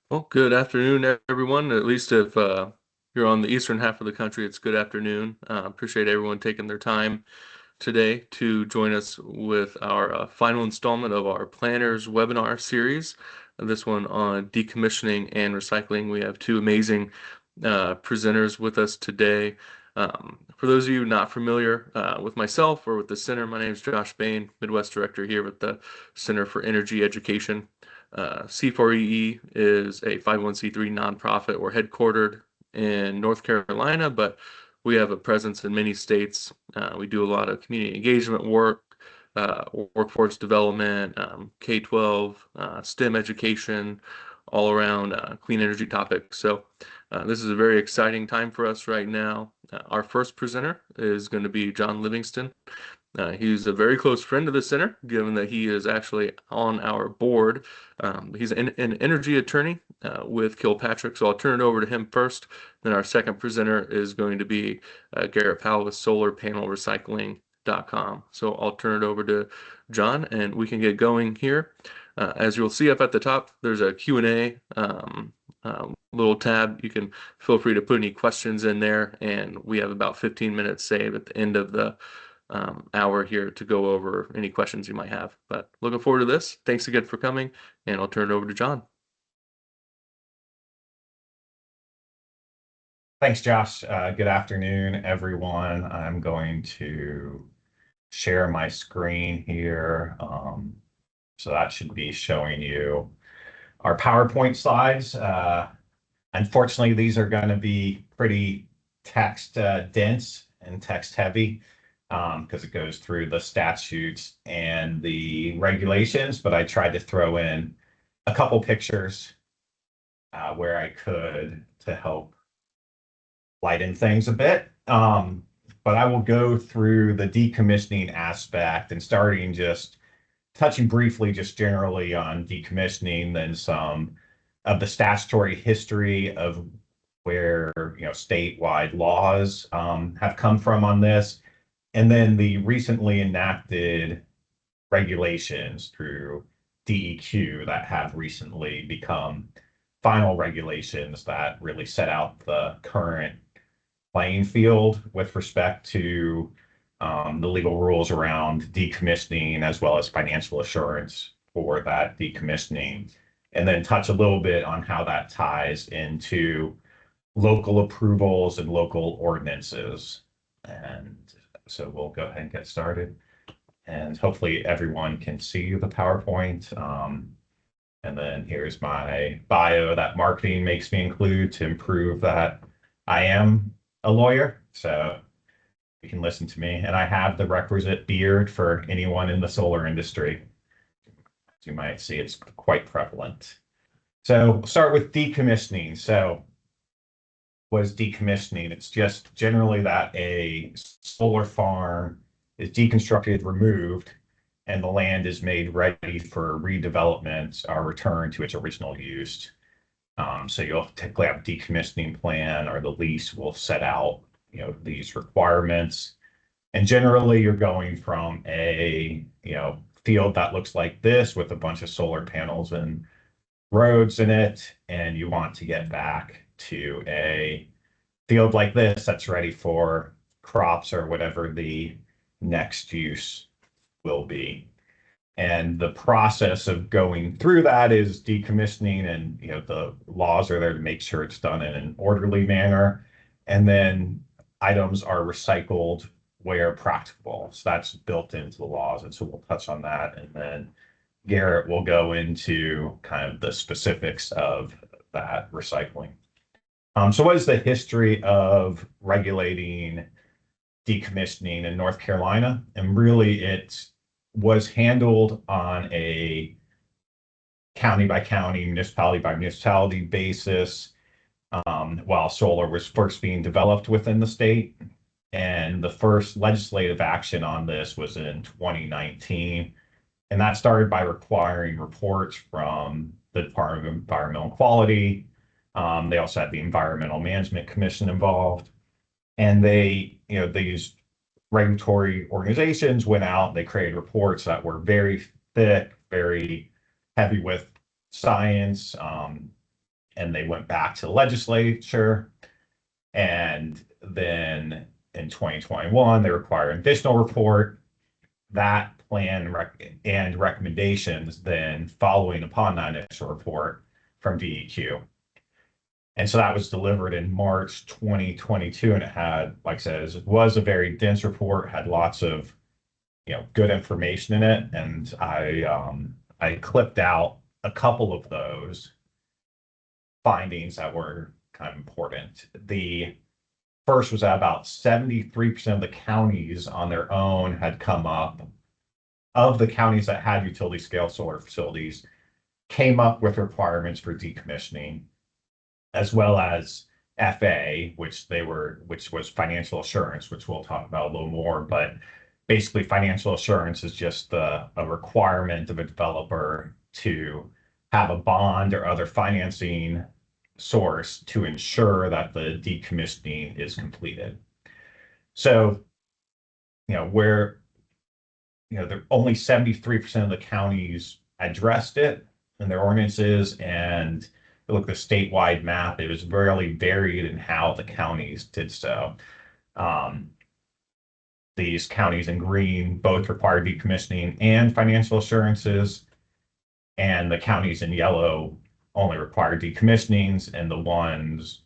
Well, good afternoon, everyone. At least if you're on the eastern half of the country, it's good afternoon. Appreciate everyone taking their time today to join us with our final installment of our Planners webinar series. This one on decommissioning and recycling. We have two amazing presenters with us today. For those of you not familiar with myself or with the center, my name is Josh Bain, Midwest Director here with the Center for Energy Education. C4EE is a 501c3 nonprofit. We're headquartered in North Carolina, but we have a presence in many states. We do a lot of community engagement work, uh, workforce development, K-12, STEM education, all around clean energy topics. So this is a very exciting time for us right now. Our first presenter is going to be John Livingston. He's a very close friend of the center, given that he is actually on our board. He's an energy attorney with Kilpatrick, so I'll turn it over to him first. Then our second presenter is going to be Garrett Powell with solarpanelrecycling.com. So I'll turn it over to John, and we can get going here. As you'll see up at the top, there's a Q&A little tab. You can feel free to put any questions in there, and we have about 15 minutes saved at the end of the hour here to go over any questions you might have. But looking forward to this. Thanks again for coming, and I'll turn it over to John. Thanks, Josh. Good afternoon, everyone. I'm going to share my screen here. So that should be showing you our PowerPoint slides. Unfortunately, these are going to be pretty text dense and text heavy because it goes through the statutes and the regulations, but I tried to throw in a couple pictures where I could to help lighten things a bit. But I will go through the decommissioning aspect and starting just touching briefly just generally on decommissioning, then some of the statutory history of where statewide laws have come from on this, and then the recently enacted regulations through DEQ that have recently become final regulations that really set out the current playing field with respect to the legal rules around decommissioning as well as financial assurance for that decommissioning, and then touch a little bit on how that ties into local approvals and local ordinances. And so we'll go ahead and get started. And hopefully everyone can see the PowerPoint. And then here's my bio that marketing makes me include to improve that I am a lawyer, so you can listen to me. And I have the requisite beard for anyone in the solar industry. As you might see, it's quite prevalent. So we'll start with decommissioning. So what is decommissioning? It's just generally that a solar farm is deconstructed, removed, and the land is made ready for redevelopment or return to its original use. So you'll typically have a decommissioning plan, or the lease will set out, these requirements. And generally, you're going from a, field that looks like this with a bunch of solar panels and roads in it, and you want to get back to a field like this that's ready for crops or whatever the next use will be. And the process of going through that is decommissioning, and the laws are there to make sure it's done in an orderly manner. And then items are recycled where practicable. So that's built into the laws. And so we'll touch on that. And then Garrett will go into kind of the specifics of that recycling. So what is the history of regulating decommissioning in North Carolina? And really it was handled on a county by county, municipality by municipality basis while solar was first being developed within the state. And the first legislative action on this was in 2019. And that started by requiring reports from the Department of Environmental Quality. They also had the Environmental Management Commission involved. And they used regulatory organizations went out, they created reports that were very thick, very heavy with science, and they went back to the legislature. And then in 2021, they required an additional report. That plan and recommendations then following upon that initial report from DEQ. And so that was delivered in March 2022, and it had, like I said, it was a very dense report, had lots of good information in it, and I clipped out a couple of those findings that were kind of important. The first was that about 73% of the counties on their own had come up, of the counties that had utility scale solar facilities, came up with requirements for decommissioning, as well as FA, which was financial assurance, which we'll talk about a little more. But basically, financial assurance is just a requirement of a developer to have a bond or other financing source to ensure that the decommissioning is completed. So, where only 73% of the counties addressed it in their ordinances, and look at the statewide map, it was really varied in how the counties did so. These counties in green both require decommissioning and financial assurances, and the counties in yellow only require decommissionings, and the ones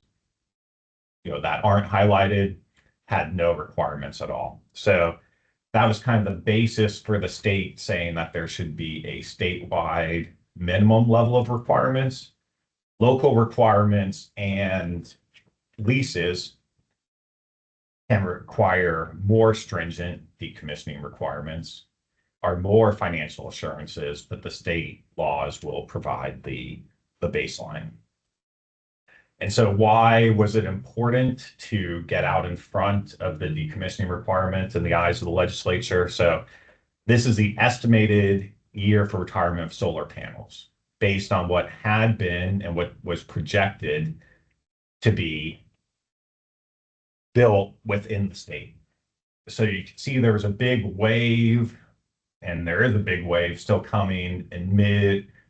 that aren't highlighted had no requirements at all. So that was kind of the basis for the state saying that there should be a statewide minimum level of requirements. Local requirements and leases can require more stringent decommissioning requirements, are more financial assurances, but the state laws will provide the baseline. And so why was it important to get out in front of the decommissioning requirements in the eyes of the legislature? So this is the estimated year for retirement of solar panels based on what had been and what was projected to be built within the state. So you can see there was a big wave, and there is a big wave still coming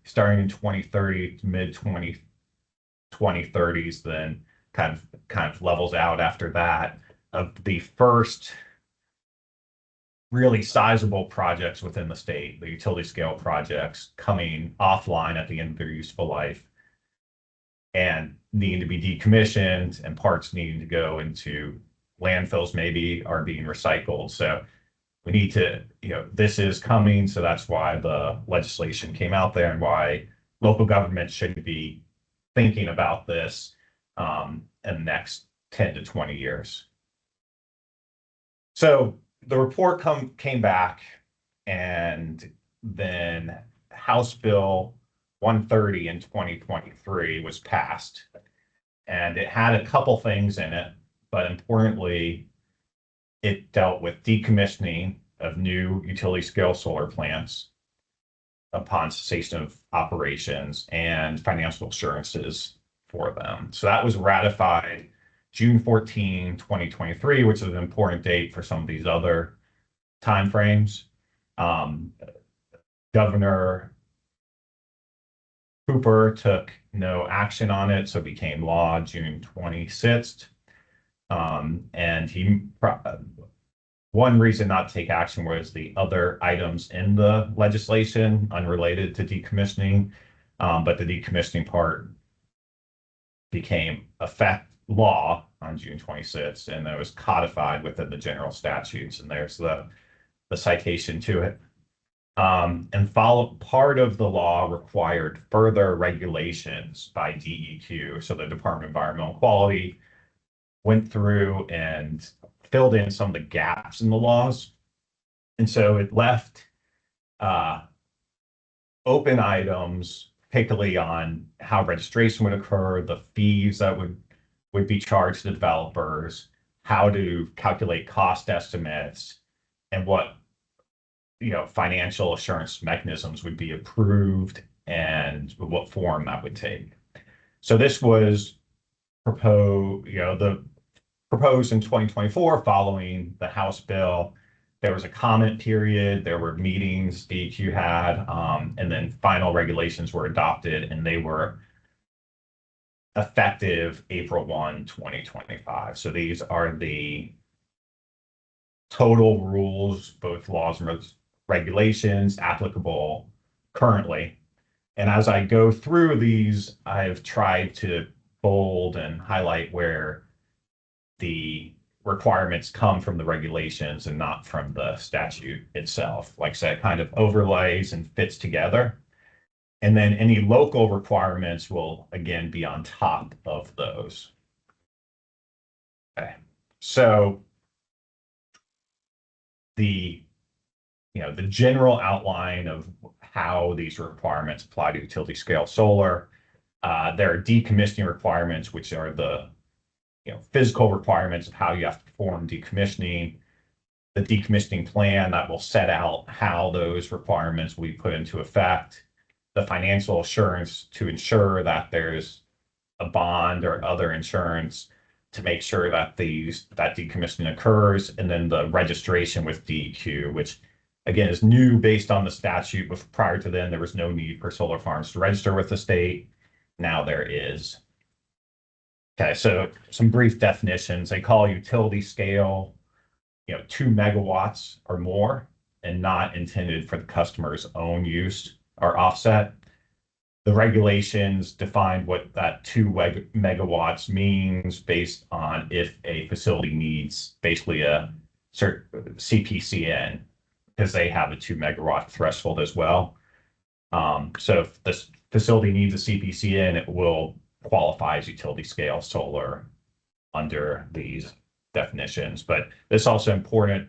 starting in 2030 to mid 2030s, then kind of levels out after that, of the first really sizable projects within the state, the utility scale projects coming offline at the end of their useful life and needing to be decommissioned, and parts needing to go into landfills maybe are being recycled. So we need to, this is coming. So that's why the legislation came out there and why local governments should be thinking about this in the next 10 to 20 years. So the report came back, and then House Bill 130 in 2023 was passed. And it had a couple things in it, but importantly, it dealt with decommissioning of new utility scale solar plants upon cessation of operations and financial assurances for them. So that was ratified June 14, 2023, which is an important date for some of these other timeframes. Governor Cooper took no action on it, so it became law June 26th. And one reason not to take action was the other items in the legislation unrelated to decommissioning, but the decommissioning part became law on June 26th, and that was codified within the general statutes, and there's the citation to it. And part of the law required further regulations by DEQ. So the Department of Environmental Quality went through and filled in some of the gaps in the laws. And so it left open items, particularly on how registration would occur, the fees that would be charged to developers, how to calculate cost estimates, and what financial assurance mechanisms would be approved and what form that would take. So this was proposed in 2024 following the House bill. There was a comment period, there were meetings DEQ had, and then final regulations were adopted, and they were effective April 1, 2025. So these are the total rules, both laws and regulations applicable currently. And as I go through these, I've tried to bold and highlight where the requirements come from the regulations and not from the statute itself. Like I said, kind of overlays and fits together. And then any local requirements will again be on top of those. Okay. So the the general outline of how these requirements apply to utility scale solar. There are decommissioning requirements, which are the physical requirements of how you have to perform decommissioning. The decommissioning plan that will set out how those requirements will be put into effect. The financial assurance to ensure that there's a bond or other insurance to make sure that that decommissioning occurs, and then the registration with DEQ, which again is new based on the statute. But prior to then, there was no need for solar farms to register with the state. Now there is. Okay, so some brief definitions. They call utility scale, 2 megawatts or more, and not intended for the customer's own use or offset. The regulations define what that 2 megawatts means based on if a facility needs basically a certain CPCN, because they have a 2 megawatt threshold as well. So if this facility needs a CPCN, it will qualify as utility scale solar under these definitions. But it's also important,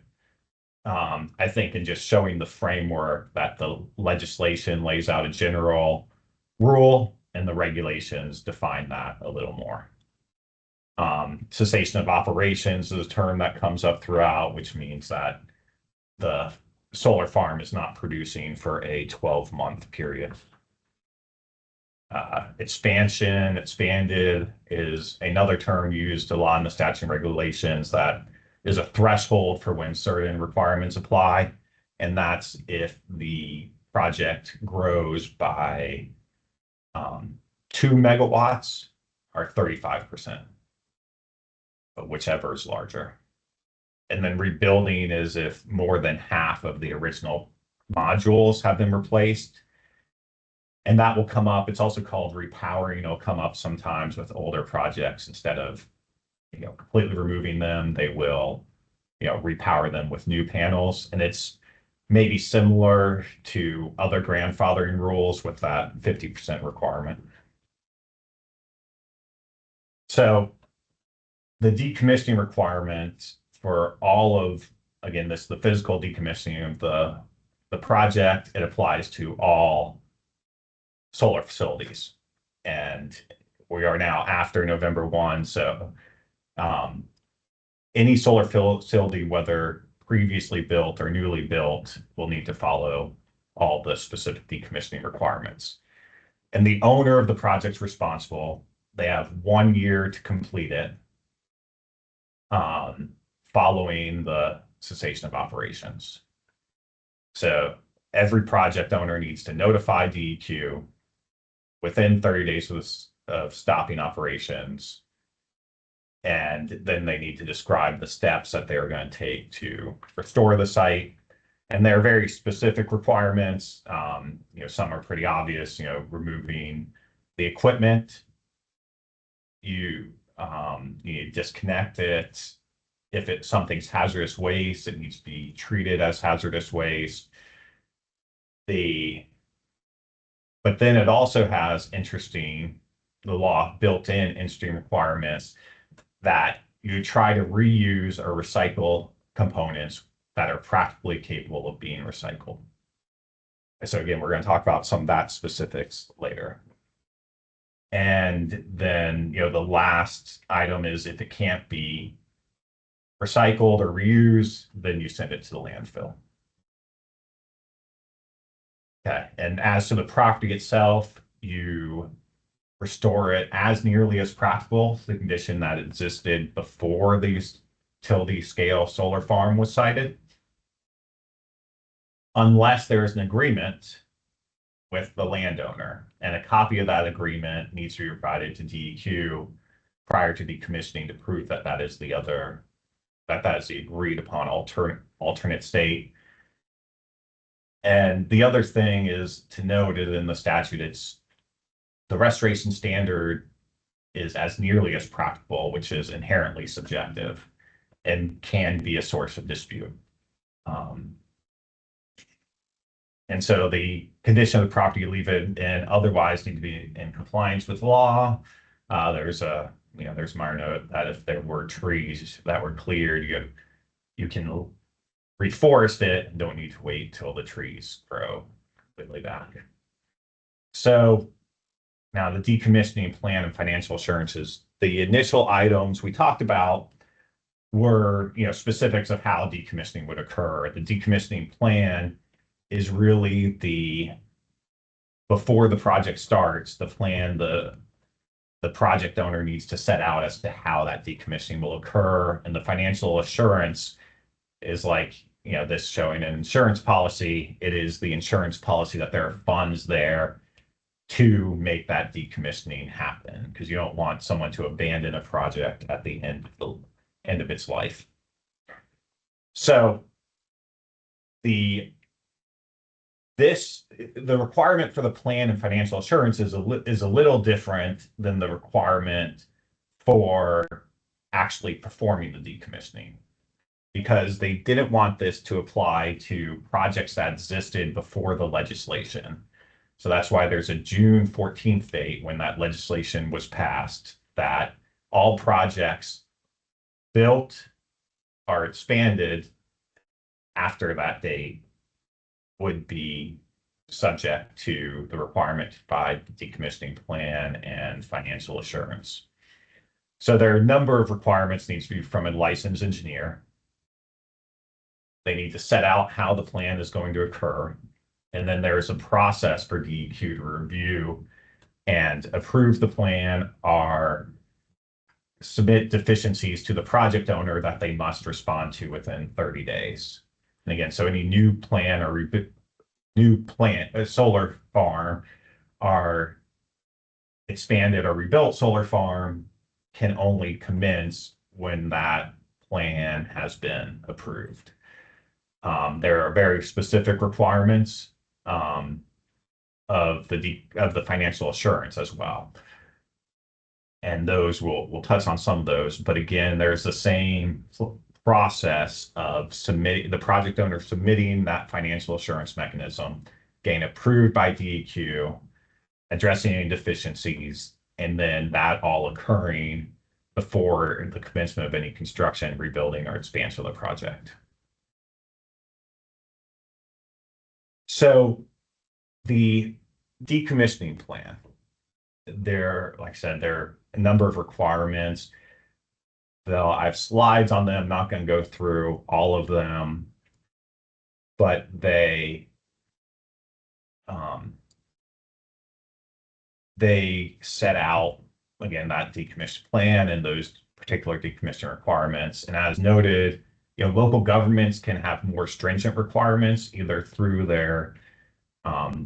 I think, in just showing the framework that the legislation lays out a general rule and the regulations define that a little more. Cessation of operations is a term that comes up throughout, which means that the solar farm is not producing for a 12-month period. Expanded is another term used a lot in the statute and regulations that is a threshold for when certain requirements apply. And that's if the project grows by 2 megawatts or 35%, but whichever is larger. And then rebuilding is if more than half of the original modules have been replaced. And that will come up. It's also called repowering. It'll come up sometimes with older projects. Instead of completely removing them, they will repower them with new panels. And it's maybe similar to other grandfathering rules with that 50% requirement. So the decommissioning requirement for all of, again, this the physical decommissioning of the project, it applies to all solar facilities. And we are now after November 1, so any solar facility, whether previously built or newly built, will need to follow all the specific decommissioning requirements. And the owner of the project's responsible. They have 1 year to complete it following the cessation of operations. So every project owner needs to notify DEQ within 30 days of stopping operations. And then they need to describe the steps that they're going to take to restore the site. And there are very specific requirements. Some are pretty obvious, removing the equipment. You need to disconnect it. If something's hazardous waste, it needs to be treated as hazardous waste. But then it also has the law built in interesting requirements that you try to reuse or recycle components that are practically capable of being recycled. So again, we're going to talk about some of that specifics later. And then, the last item is if it can't be recycled or reused, then you send it to the landfill. Okay, and as to the property itself, you restore it as nearly as practical to the condition that existed before the utility scale solar farm was sited, unless there is an agreement with the landowner. And a copy of that agreement needs to be provided to DEQ prior to decommissioning to prove that that is the agreed upon alternate state. And the other thing is to note is in the statute, it's the restoration standard is as nearly as practical, which is inherently subjective and can be a source of dispute. And so the condition of the property, leave it and otherwise need to be in compliance with law. There's minor note that if there were trees that were cleared, you can reforest it and don't need to wait till the trees grow completely back. So now the decommissioning plan and financial assurances, the initial items we talked about were, specifics of how decommissioning would occur. The decommissioning plan is really before the project starts, the plan, the project owner needs to set out as to how that decommissioning will occur. And the financial assurance is like, this showing an insurance policy. It is the insurance policy that there are funds there to make that decommissioning happen, because you don't want someone to abandon a project at the end of its life. So the requirement for the plan and financial assurance is a little different than the requirement for actually performing the decommissioning, because they didn't want this to apply to projects that existed before the legislation. So that's why there's a June 14th date when that legislation was passed, that all projects built or expanded after that date would be subject to the requirement to provide the decommissioning plan and financial assurance. So there are a number of requirements needs to be from a licensed engineer. They need to set out how the plan is going to occur. And then there's a process for DEQ to review and approve the plan or submit deficiencies to the project owner that they must respond to within 30 days. And again, so any new plan or a solar farm or expanded or rebuilt solar farm can only commence when that plan has been approved. There are very specific requirements of the financial assurance as well. And those we'll touch on some of those, but again, there's the same process of the project owner submitting that financial assurance mechanism, getting approved by DEQ, addressing any deficiencies, and then that all occurring before the commencement of any construction, rebuilding, or expansion of the project. So the decommissioning plan, like I said, there are a number of requirements. I have slides on them, not going to go through all of them, but they set out, again, that decommission plan and those particular decommission requirements. And as noted, local governments can have more stringent requirements, either through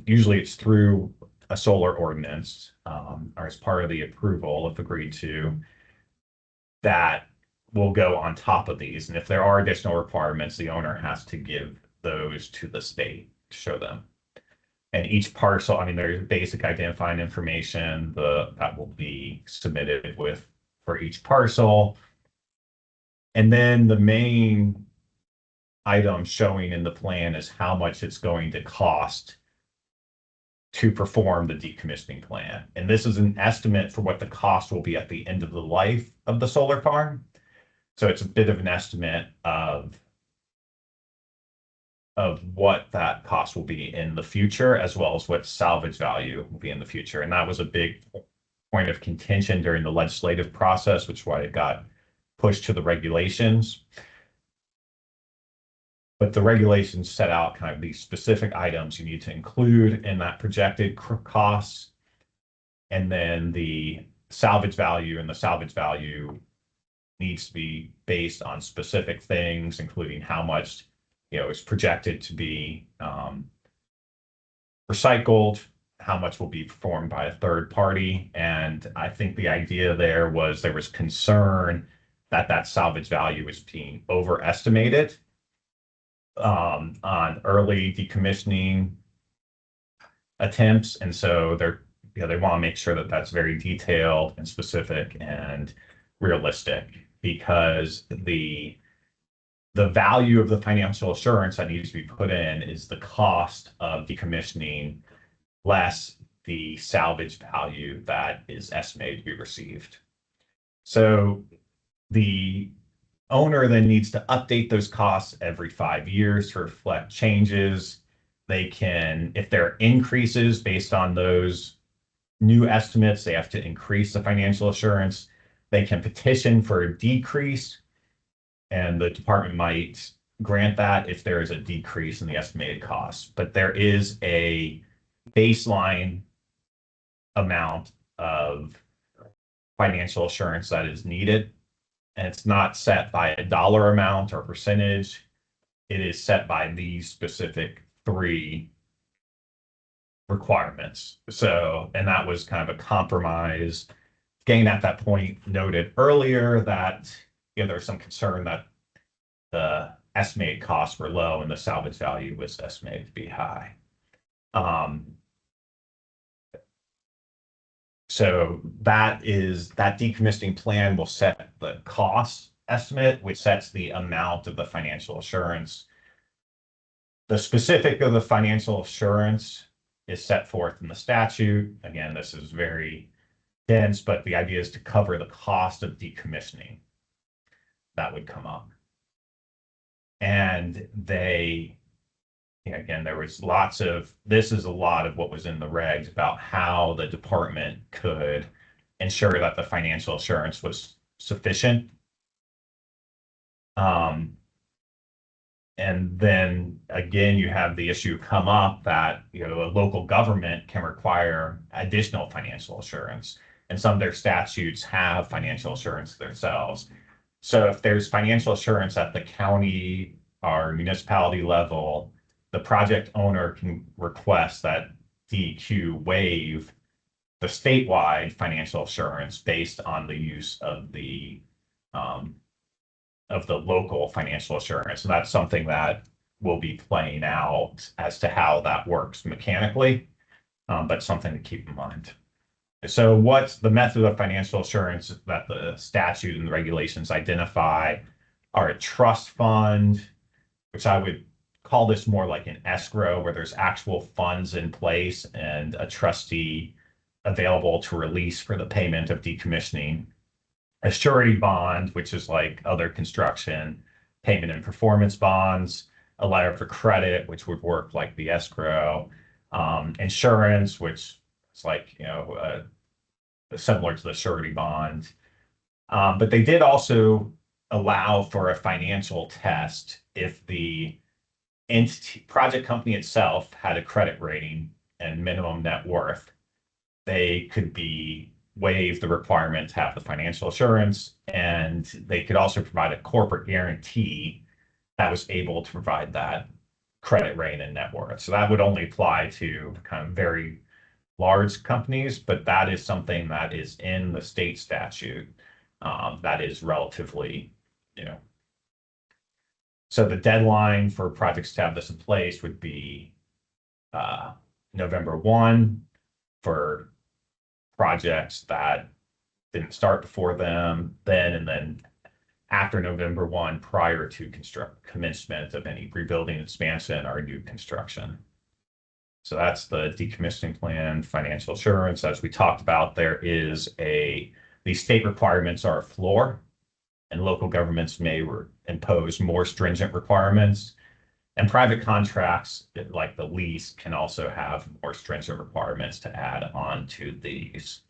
usually it's through a solar ordinance, or as part of the approval, if agreed to, that will go on top of these. And if there are additional requirements, the owner has to give those to the state to show them. And each parcel, there's basic identifying information that will be submitted for each parcel. And then the main item showing in the plan is how much it's going to cost to perform the decommissioning plan. And this is an estimate for what the cost will be at the end of the life of the solar farm. So it's a bit of an estimate of what that cost will be in the future, as well as what salvage value will be in the future. And that was a big point of contention during the legislative process, which is why it got pushed to the regulations. But the regulations set out kind of these specific items you need to include in that projected costs. And then the salvage value, needs to be based on specific things, including how much is projected to be recycled, how much will be performed by a third party. And I think the idea there was concern that that salvage value was being overestimated on early decommissioning attempts. And so they want to make sure that that's very detailed and specific and realistic because the value of the financial assurance that needs to be put in is the cost of decommissioning less the salvage value that is estimated to be received. So the owner then needs to update those costs every 5 years to reflect changes. They can, if there are increases based on those new estimates, they have to increase the financial assurance. They can petition for a decrease, and the department might grant that if there is a decrease in the estimated cost. But there is a baseline amount of financial assurance that is needed. And it's not set by a dollar amount or percentage. It is set by these specific three requirements. So, and that was kind of a compromise. Gain at that point noted earlier that there was some concern that the estimated costs were low and the salvage value was estimated to be high. So that decommissioning plan will set the cost estimate, which sets the amount of the financial assurance. The specific of the financial assurance is set forth in the statute. Again, this is very dense, but the idea is to cover the cost of decommissioning that would come up. And again, there was this is a lot of what was in the regs about how the department could ensure that the financial assurance was sufficient. And then again, you have the issue come up that a local government can require additional financial assurance, and some of their statutes have financial assurance themselves. So if there's financial assurance at the county or municipality level, the project owner can request that DEQ waive the statewide financial assurance based on the use of the local financial assurance. And that's something that will be playing out as to how that works mechanically, but something to keep in mind. So what's the method of financial assurance that the statute and the regulations identify are a trust fund, which I would call this more like an escrow where there's actual funds in place and a trustee available to release for the payment of decommissioning. A surety bond, which is like other construction, payment and performance bonds, a letter of credit, which would work like the escrow, insurance, which is like, similar to the surety bond. But they did also allow for a financial test if the project company itself had a credit rating and minimum net worth. They could be waive the requirement to have the financial assurance, and they could also provide a corporate guarantee that was able to provide that credit rating and net worth. So that would only apply to kind of very large companies, but that is something that is in the state statute that is relatively, So the deadline for projects to have this in place would be November 1 for projects that didn't start before then, and then after November 1 prior to commencement of any rebuilding, expansion, or new construction. So that's the decommissioning plan, financial assurance. As we talked about, these state requirements are a floor, and local governments may impose more stringent requirements. And private contracts, like the lease, can also have more stringent requirements to add on to these.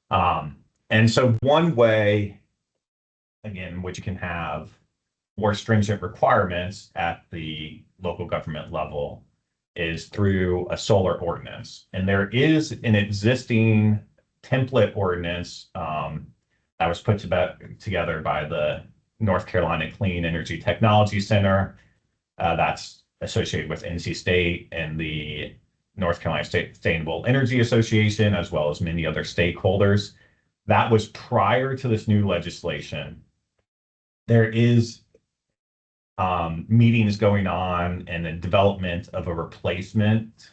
And so one way, again, which you can have more stringent requirements at the local government level is through a solar ordinance. And there is an existing template ordinance that was put together by the North Carolina Clean Energy Technology Center. That's associated with NC State, and the North Carolina State Sustainable Energy Association, as well as many other stakeholders. That was prior to this new legislation. There is meetings going on and the development of a replacement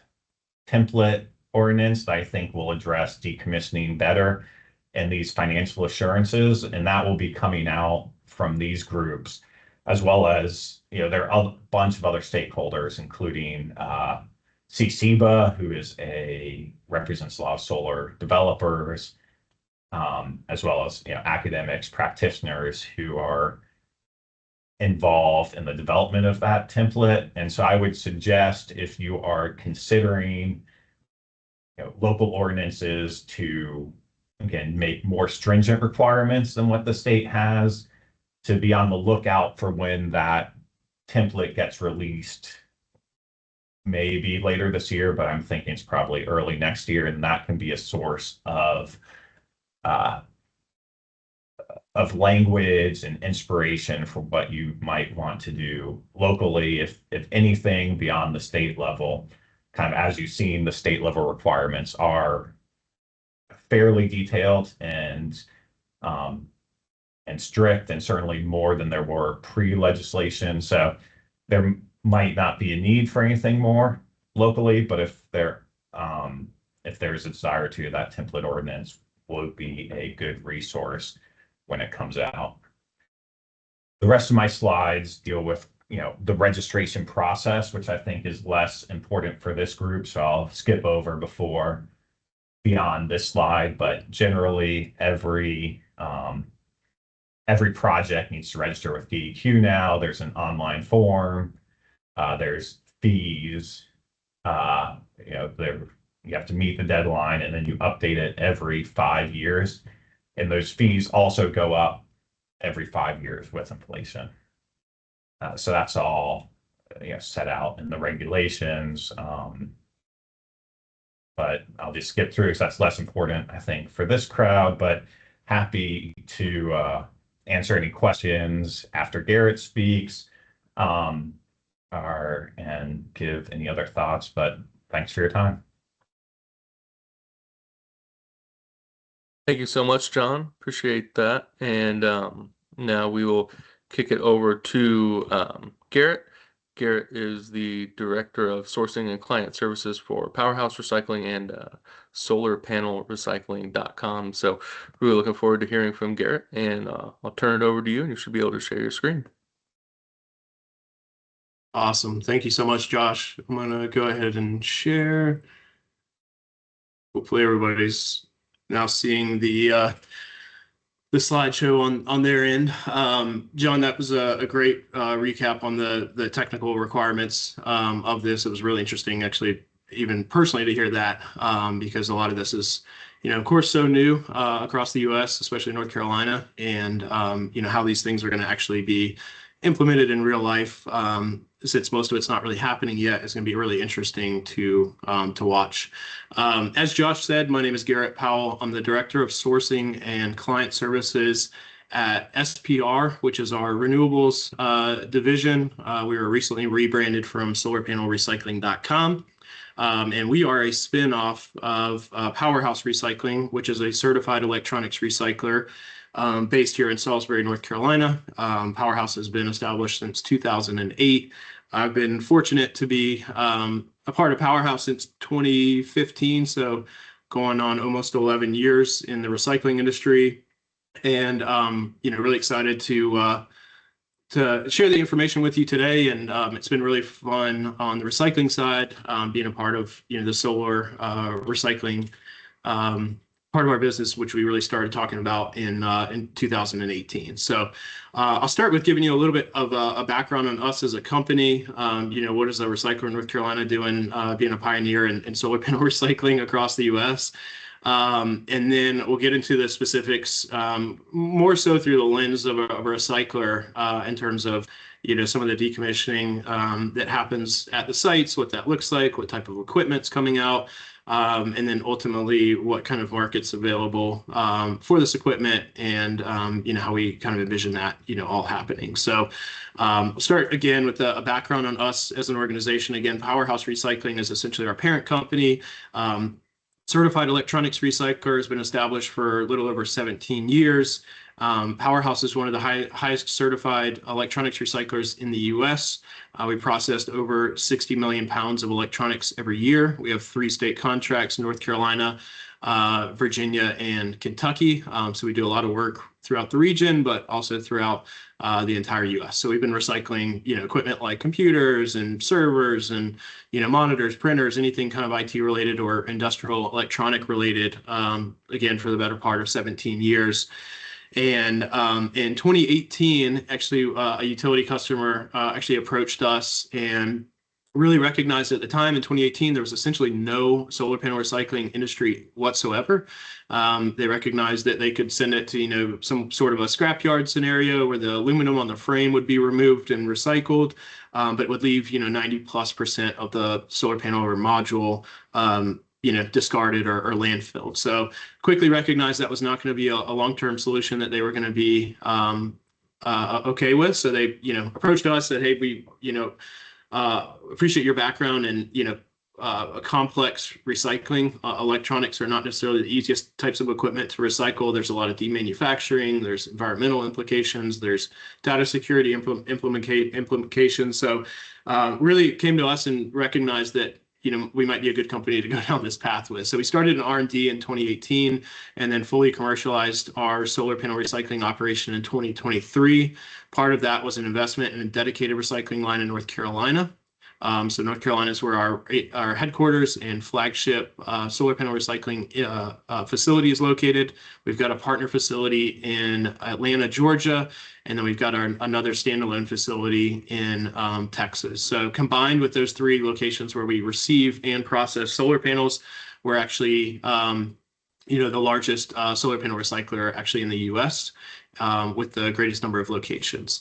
template ordinance that I think will address decommissioning better and these financial assurances. And that will be coming out from these groups, as well as, there are a bunch of other stakeholders, including CCBA, who represents a lot of solar developers, as well as, academics, practitioners who are involved in the development of that template. And so I would suggest, if you are considering local ordinances to, again, make more stringent requirements than what the state has, to be on the lookout for when that template gets released, maybe later this year, but I'm thinking it's probably early next year, and that can be a source of language and inspiration for what you might want to do locally, if anything beyond the state level. Kind of, as you've seen, the state level requirements are fairly detailed and strict, and certainly more than there were pre-legislation. So there might not be a need for anything more locally, but if there's a desire to, that template ordinance will be a good resource when it comes out. The rest of my slides deal with, the registration process, which I think is less important for this group. So I'll skip over beyond this slide, but generally every project needs to register with DEQ now. There's an online form. There's fees. You have to meet the deadline, and then you update it every 5 years. And those fees also go up every 5 years with inflation. So that's all set out in the regulations. But I'll just skip through because that's less important, I think, for this crowd. But happy to answer any questions after Garrett speaks, and give any other thoughts. But thanks for your time. Thank you so much, John. Appreciate that. And now we will kick it over to Garrett. Garrett is the Director of Sourcing and Client Services for Powerhouse Recycling and SolarPanelRecycling.com. So really looking forward to hearing from Garrett, and I'll turn it over to you, and you should be able to share your screen. Awesome. Thank you so much, Josh. I'm going to go ahead and share. Hopefully everybody's now seeing the slideshow on their end. John, that was a great recap on the technical requirements of this. It was really interesting, actually, even personally, to hear that, because a lot of this is, of course, so new across the U.S., especially North Carolina, and how these things are going to actually be implemented in real life. Since most of it's not really happening yet, it's going to be really interesting to watch. As Josh said, my name is Garrett Powell. I'm the Director of Sourcing and Client Services at SPR, which is our renewables division. We were recently rebranded from SolarPanelRecycling.com. And we are a spin-off of Powerhouse Recycling, which is a certified electronics recycler based here in Salisbury, North Carolina. Powerhouse has been established since 2008. I've been fortunate to be a part of Powerhouse since 2015, so going on almost 11 years in the recycling industry, and really excited to share the information with you today. And it's been really fun on the recycling side, being a part of the solar recycling part of our business, which we really started talking about in 2018. So I'll start with giving you a little bit of a background on us as a company. What is a recycler in North Carolina doing, being a pioneer in solar panel recycling across the U.S. And then we'll get into the specifics more so through the lens of a recycler in terms of some of the decommissioning that happens at the sites, what that looks like, what type of equipment's coming out, and then ultimately what kind of markets available for this equipment, and how we kind of envision that all happening. So we'll start again with a background on us as an organization. Again, Powerhouse Recycling is essentially our parent company. Certified electronics recycler has been established for a little over 17 years. Powerhouse is one of the highest certified electronics recyclers in the U.S. We processed over 60 million pounds of electronics every year. We have 3 state contracts: North Carolina, Virginia, and Kentucky. So we do a lot of work throughout the region, but also throughout the entire U.S. So we've been recycling, equipment like computers and servers and, monitors, printers, anything kind of IT related or industrial electronic related, again, for the better part of 17 years. And in 2018, actually, a utility customer actually approached us and really recognized at the time in 2018 there was essentially no solar panel recycling industry whatsoever. They recognized that they could send it to some sort of a scrapyard scenario where the aluminum on the frame would be removed and recycled, but would leave 90+% of the solar panel or module discarded or landfilled. So quickly recognized that was not going to be a long-term solution that they were going to be okay with. So they approached us, said, hey, we appreciate your background and complex recycling. Electronics are not necessarily the easiest types of equipment to recycle. There's a lot of demanufacturing, there's environmental implications, there's data security implications. So really came to us and recognized that we might be a good company to go down this path with. So we started an R&D in 2018 and then fully commercialized our solar panel recycling operation in 2023. Part of that was an investment in a dedicated recycling line in North Carolina. So North Carolina is where our headquarters and flagship solar panel recycling facility is located. We've got a partner facility in Atlanta, Georgia, and then we've got another standalone facility in Texas. So combined with those 3 locations where we receive and process solar panels, we're actually the largest solar panel recycler actually in the U.S. With the greatest number of locations.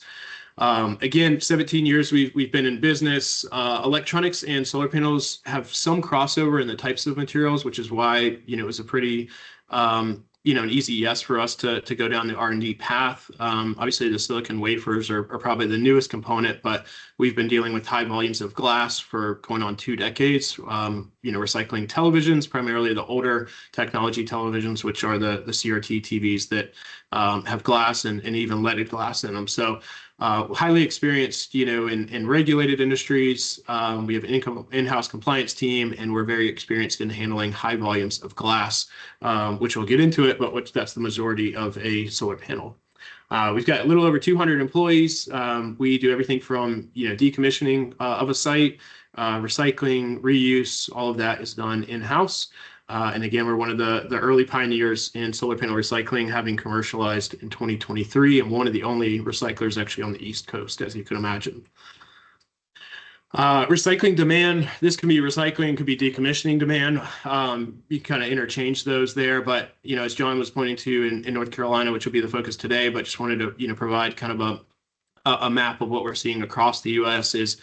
Again, 17 years we've been in business. Electronics and solar panels have some crossover in the types of materials, which is why it was a pretty an easy yes for us to go down the R&D path. Obviously, the silicon wafers are probably the newest component, but we've been dealing with high volumes of glass for going on 2 decades. Recycling televisions, primarily the older technology televisions, which are the CRT TVs that have glass and even leaded glass in them. So highly experienced, in regulated industries. We have an in-house compliance team, and we're very experienced in handling high volumes of glass, which we'll get into it, but that's the majority of a solar panel. We've got a little over 200 employees. We do everything from, decommissioning of a site, recycling, reuse, all of that is done in-house. And again, we're one of the early pioneers in solar panel recycling, having commercialized in 2023, and one of the only recyclers actually on the East Coast, as you can imagine. Recycling demand, this can be recycling, could be decommissioning demand. You kind of interchange those there, but as John was pointing to in North Carolina, which will be the focus today, but just wanted to provide kind of a map of what we're seeing across the U.S. is,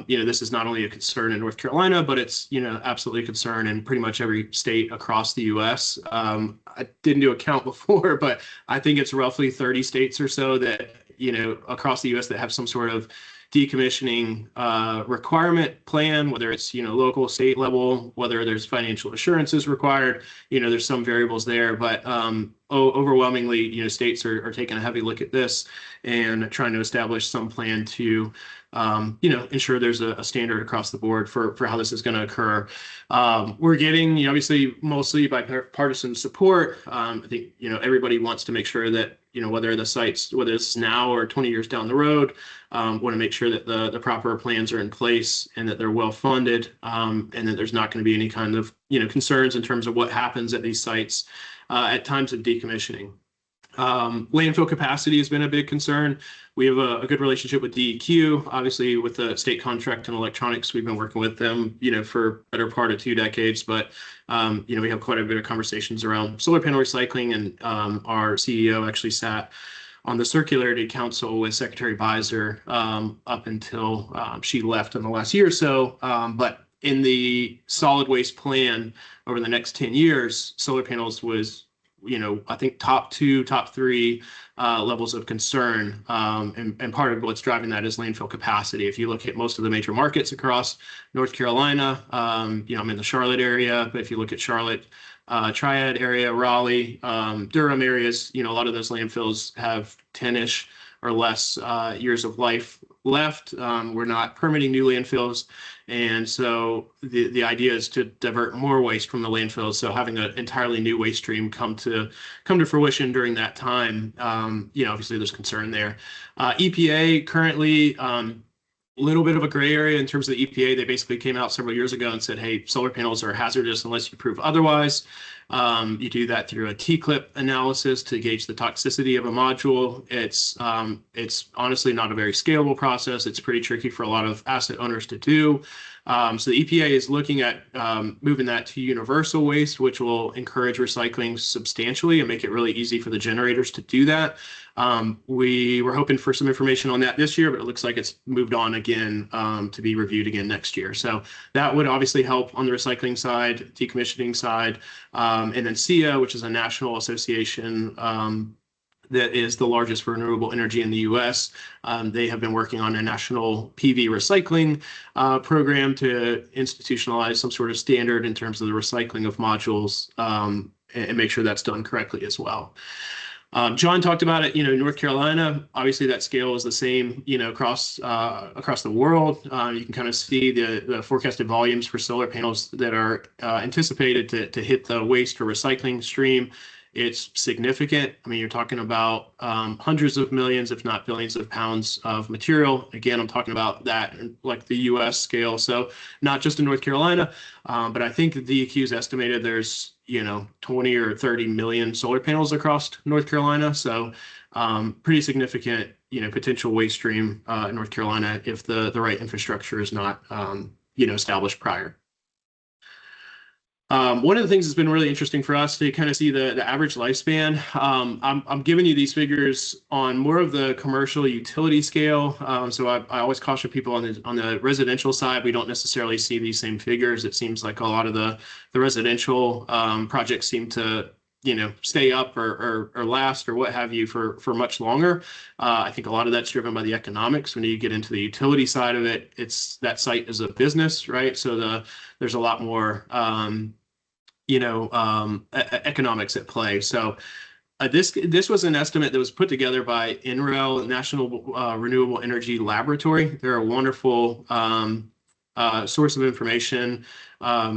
this is not only a concern in North Carolina, but it's, absolutely a concern in pretty much every state across the U.S. I didn't do a count before, but I think it's roughly 30 states or so that, across the U.S. that have some sort of decommissioning requirement plan, whether it's, local, state level, whether there's financial assurances required, there's some variables there, but overwhelmingly, states are taking a heavy look at this and trying to establish some plan to, ensure there's a standard across the board for how this is going to occur. We're getting, obviously, mostly bipartisan support. I think, everybody wants to make sure that, whether the sites, whether it's now or 20 years down the road, want to make sure that the proper plans are in place and that they're well funded, and that there's not going to be any kind of, concerns in terms of what happens at these sites at times of decommissioning. Landfill capacity has been a big concern. We have a good relationship with DEQ, obviously with the state contract and electronics. We've been working with them, for better part of 2 decades. But we have quite a bit of conversations around solar panel recycling, and our CEO actually sat on the Circularity Council with Secretary Beiser up until she left in the last year or so. But in the solid waste plan over the next 10 years, solar panels was I think top 2, top 3 levels of concern. And part of what's driving that is landfill capacity. If you look at most of the major markets across North Carolina, I'm in the Charlotte area, but if you look at Charlotte, Triad area, Raleigh, Durham areas, a lot of those landfills have 10-ish or less years of life left. We're not permitting new landfills. And so the idea is to divert more waste from the landfills. So having an entirely new waste stream come to fruition during that time, obviously there's concern there. EPA currently, little bit of a gray area in terms of the EPA. They basically came out several years ago and said, hey, solar panels are hazardous unless you prove otherwise. You do that through a T-clip analysis to gauge the toxicity of a module. It's honestly not a very scalable process. It's pretty tricky for a lot of asset owners to do. So the EPA is looking at moving that to universal waste, which will encourage recycling substantially and make it really easy for the generators to do that. We were hoping for some information on that this year, but it looks like it's moved on again to be reviewed again next year. So that would obviously help on the recycling side, decommissioning side, and then SEIA, which is a national association that is the largest for renewable energy in the U.S. They have been working on a national PV recycling program to institutionalize some sort of standard in terms of the recycling of modules and make sure that's done correctly as well. John talked about it, North Carolina, obviously that scale is the same, across the world. You can kind of see the forecasted volumes for solar panels that are anticipated to hit the waste or recycling stream. It's significant. I mean, you're talking about hundreds of millions, if not billions of pounds of material. Again, I'm talking about that like the US scale. So not just in North Carolina, but I think the DEQ's estimated there's, 20 or 30 million solar panels across North Carolina. So pretty significant, potential waste stream in North Carolina if the right infrastructure is not, established prior. One of the things that's been really interesting for us to kind of see the average lifespan. I'm giving you these figures on more of the commercial utility scale. So I always caution people on the residential side, we don't necessarily see these same figures. It seems like a lot of the residential projects seem to stay up or last or what have you for much longer. I think a lot of that's driven by the economics. When you get into the utility side of it, it's that site is a business, right? So there's a lot more economics at play. So this was an estimate that was put together by NREL, National Renewable Energy Laboratory. They're a wonderful source of information.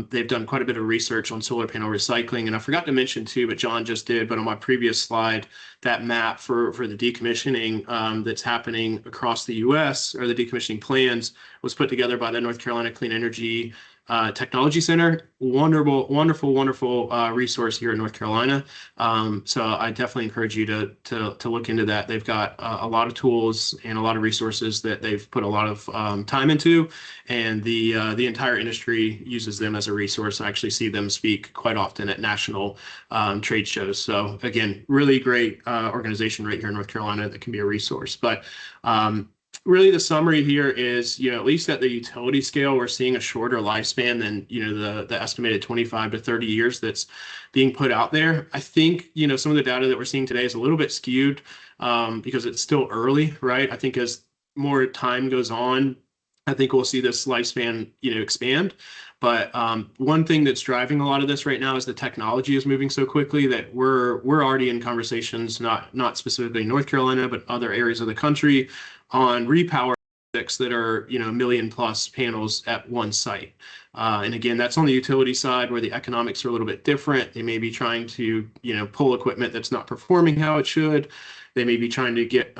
They've done quite a bit of research on solar panel recycling. And I forgot to mention too, but John just did, but on my previous slide, that map for the decommissioning that's happening across the US, or the decommissioning plans, was put together by the North Carolina Clean Energy Technology Center. Wonderful resource here in North Carolina. So I definitely encourage you to look into that. They've got a lot of tools and a lot of resources that they've put a lot of time into, and the entire industry uses them as a resource. I actually see them speak quite often at national trade shows. So again, really great organization right here in North Carolina that can be a resource. But really the summary here is, at least at the utility scale, we're seeing a shorter lifespan than, the estimated 25 to 30 years that's being put out there. I think, some of the data that we're seeing today is a little bit skewed because it's still early, right? I think as more time goes on, I think we'll see this lifespan, expand. But one thing that's driving a lot of this right now is the technology is moving so quickly that we're already in conversations, not specifically North Carolina, but other areas of the country, on repower projects that are, a million plus panels at one site. And again, that's on the utility side where the economics are a little bit different. They may be trying to, pull equipment that's not performing how it should. They may be trying to get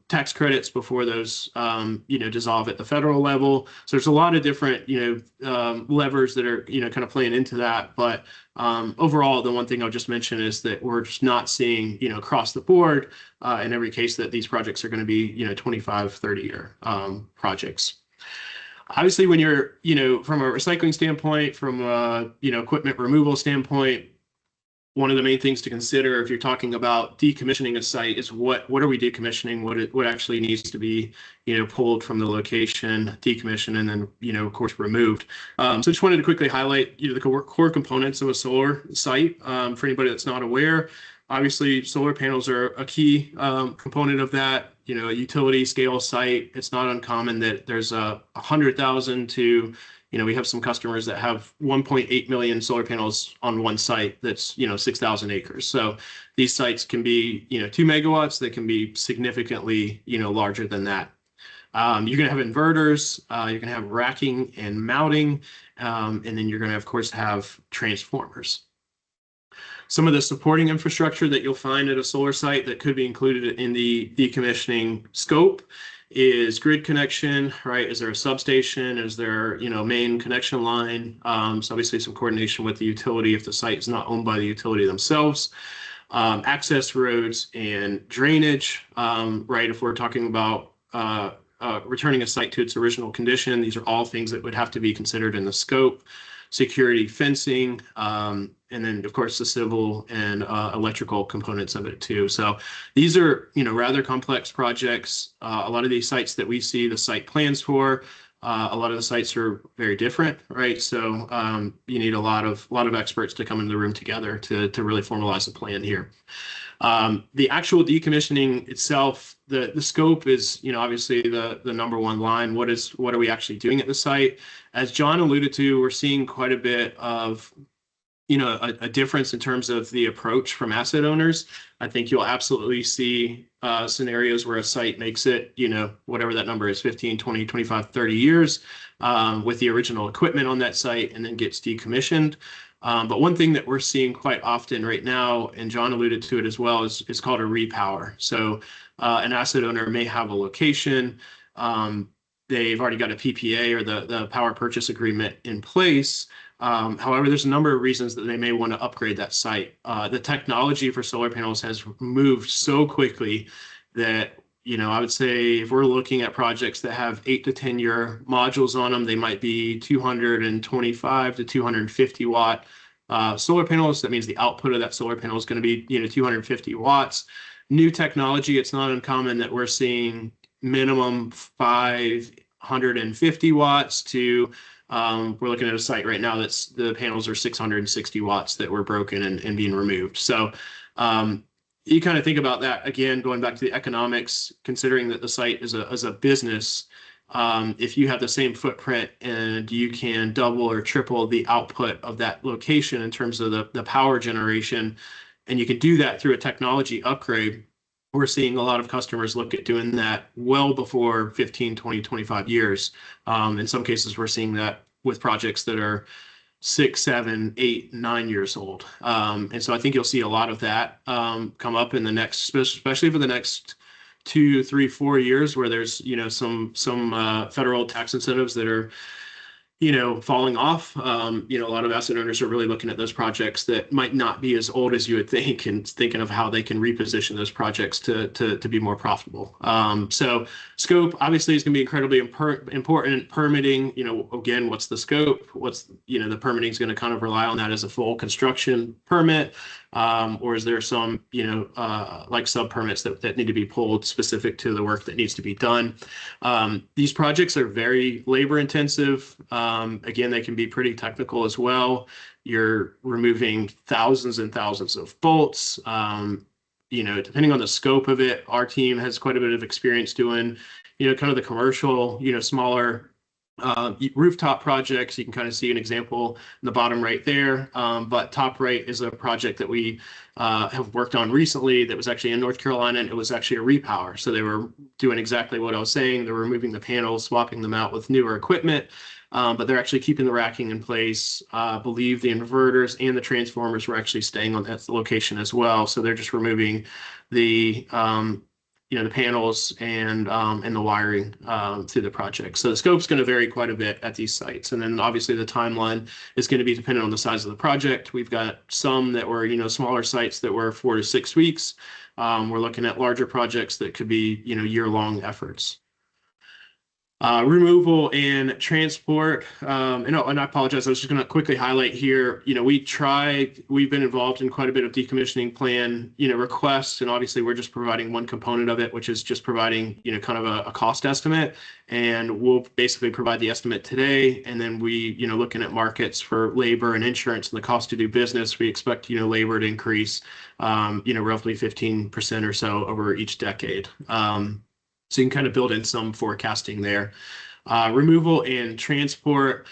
tax credits before those, dissolve at the federal level. So there's a lot of different, levers that are, kind of playing into that. But overall, the one thing I'll just mention is that we're just not seeing, across the board in every case that these projects are going to be, 25, 30-year projects. Obviously, when you're, from a recycling standpoint, from a, equipment removal standpoint, one of the main things to consider if you're talking about decommissioning a site is what are we decommissioning? What actually needs to be, pulled from the location, decommissioned, and then, of course, removed. So just wanted to quickly highlight, the core components of a solar site for anybody that's not aware. Obviously, solar panels are a key component of that. A utility scale site, it's not uncommon that there's 100,000 to, we have some customers that have 1.8 million solar panels on one site that's, 6,000 acres. So these sites can be, 2 megawatts. They can be significantly, larger than that. You're going to have inverters, you're going to have racking and mounting, and then you're going to, of course, have transformers. Some of the supporting infrastructure that you'll find at a solar site that could be included in the decommissioning scope is grid connection, right? Is there a substation? Is there, main connection line? So obviously some coordination with the utility if the site is not owned by the utility themselves. Access roads and drainage, right? If we're talking about returning a site to its original condition, these are all things that would have to be considered in the scope. Security, fencing, and then of course the civil and electrical components of it too. So these are, rather complex projects. A lot of these sites that we see the site plans for, a lot of the sites are very different, right? So you need a lot of experts to come into the room together to really formalize a plan here. The actual decommissioning itself, the scope is, obviously the number one line. What are we actually doing at the site? As John alluded to, we're seeing quite a bit of, a difference in terms of the approach from asset owners. I think you'll absolutely see scenarios where a site makes it, whatever that number is, 15, 20, 25, 30 years with the original equipment on that site and then gets decommissioned. But one thing that we're seeing quite often right now, and John alluded to it as well, is called a repower. So an asset owner may have a location, they've already got a PPA or the power purchase agreement in place. However, there's a number of reasons that they may want to upgrade that site. The technology for solar panels has moved so quickly that, I would say if we're looking at projects that have 8 to 10 year modules on them, they might be 225 to 250 watt solar panels. That means the output of that solar panel is going to be, 250 watts. New technology, it's not uncommon that we're seeing minimum 550 watts to we're looking at a site right now that's the panels are 660 watts that were broken and being removed. So you kind of think about that again, going back to the economics, considering that the site is a business. If you have the same footprint and you can double or triple the output of that location in terms of the power generation, and you can do that through a technology upgrade, we're seeing a lot of customers look at doing that well before 15, 20, 25 years. In some cases, we're seeing that with projects that are 6, 7, 8, 9 years old. And so I think you'll see a lot of that come up in the next, especially for the next 2, 3, 4 years, where there's, some federal tax incentives that are, falling off. A lot of asset owners are really looking at those projects that might not be as old as you would think and thinking of how they can reposition those projects to be more profitable. So scope obviously is going to be incredibly important. Permitting, again, what's the scope? The permitting is going to kind of rely on that as a full construction permit. Or is there some, like sub permits that need to be pulled specific to the work that needs to be done? These projects are very labor intensive. Again, they can be pretty technical as well. You're removing thousands and thousands of bolts. Depending on the scope of it, our team has quite a bit of experience doing, kind of the commercial, smaller rooftop projects. You can kind of see an example in the bottom right there. But top right is a project that we have worked on recently that was actually in North Carolina, and it was actually a repower. So they were doing exactly what I was saying. They're removing the panels, swapping them out with newer equipment, but they're actually keeping the racking in place. I believe the inverters and the transformers were actually staying on that location as well. So they're just removing the the panels and the wiring through the project. So the scope's going to vary quite a bit at these sites. And then obviously the timeline is going to be dependent on the size of the project. We've got some that were, smaller sites that were 4 to 6 weeks. We're looking at larger projects that could be, year-long efforts. Removal and transport. And I apologize, I was just going to quickly highlight here, we've been involved in quite a bit of decommissioning plan, requests, and obviously we're just providing one component of it, which is just providing, kind of a cost estimate. And we'll basically provide the estimate today. And then we, looking at markets for labor and insurance and the cost to do business, we expect, labor to increase, roughly 15% or so over each decade. So you can kind of build in some forecasting there. Removal and transport.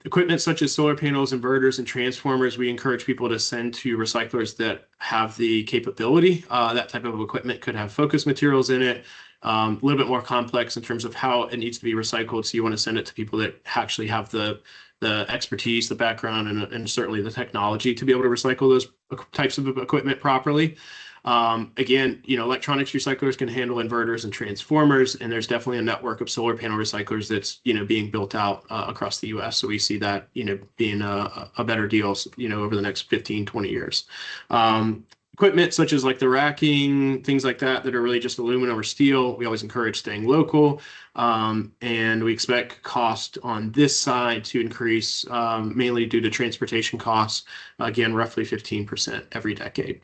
Equipment such as solar panels, inverters, and transformers, we encourage people to send to recyclers that have the capability. That type of equipment could have focus materials in it, a little bit more complex in terms of how it needs to be recycled. So you want to send it to people that actually have the expertise, the background, and certainly the technology to be able to recycle those types of equipment properly. Again, electronics recyclers can handle inverters and transformers, and there's definitely a network of solar panel recyclers that's, being built out across the US. So we see that, being a better deal, over the next 15, 20 years. Equipment such as like the racking, things like that are really just aluminum or steel. We always encourage staying local. And we expect cost on this side to increase mainly due to transportation costs, again, roughly 15% every decade.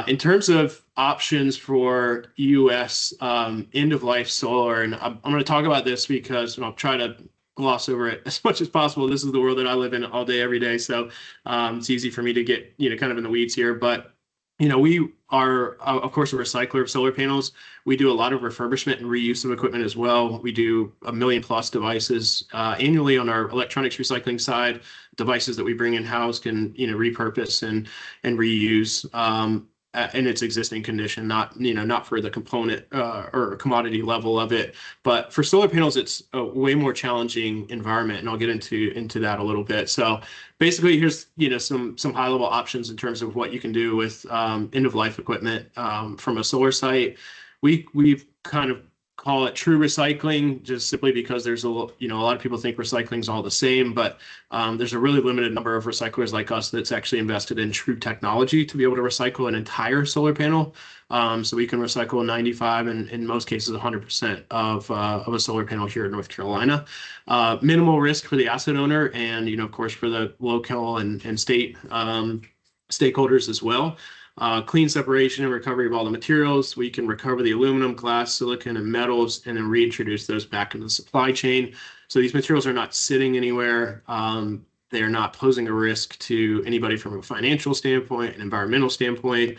In terms of options for US end-of-life solar, and I'm going to talk about this because I'll try to gloss over it as much as possible. This is the world that I live in all day, every day. So it's easy for me to get, kind of in the weeds here. But, we are, of course, a recycler of solar panels. We do a lot of refurbishment and reuse of equipment as well. We do 1 million plus devices annually on our electronics recycling side. Devices that we bring in-house can, repurpose and reuse in its existing condition, not for the component or commodity level of it. But for solar panels, it's a way more challenging environment, and I'll get into that a little bit. So basically, here's some high-level options in terms of what you can do with end-of-life equipment from a solar site. We've kind of call it true recycling, just simply because there's a lot of people think recycling is all the same, but there's a really limited number of recyclers like us that's actually invested in true technology to be able to recycle an entire solar panel. So we can recycle 95 and in most cases 100% of a solar panel here in North Carolina. Minimal risk for the asset owner, and of course for the local and state stakeholders as well. Clean separation and recovery of all the materials. We can recover the aluminum, glass, silicon, and metals, and then reintroduce those back into the supply chain. So these materials are not sitting anywhere. They are not posing a risk to anybody from a financial standpoint, an environmental standpoint.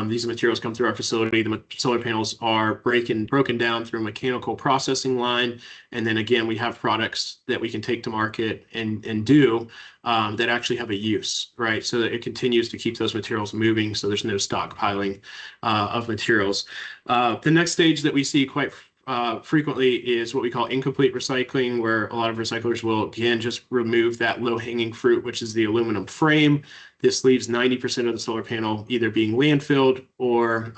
These materials come through our facility. The solar panels are broken down through a mechanical processing line. And then again, we have products that we can take to market and do that actually have a use, right? So that it continues to keep those materials moving, so there's no stockpiling of materials. The next stage that we see quite frequently is what we call incomplete recycling, where a lot of recyclers will again just remove that low-hanging fruit, which is the aluminum frame. This leaves 90% of the solar panel either being landfilled or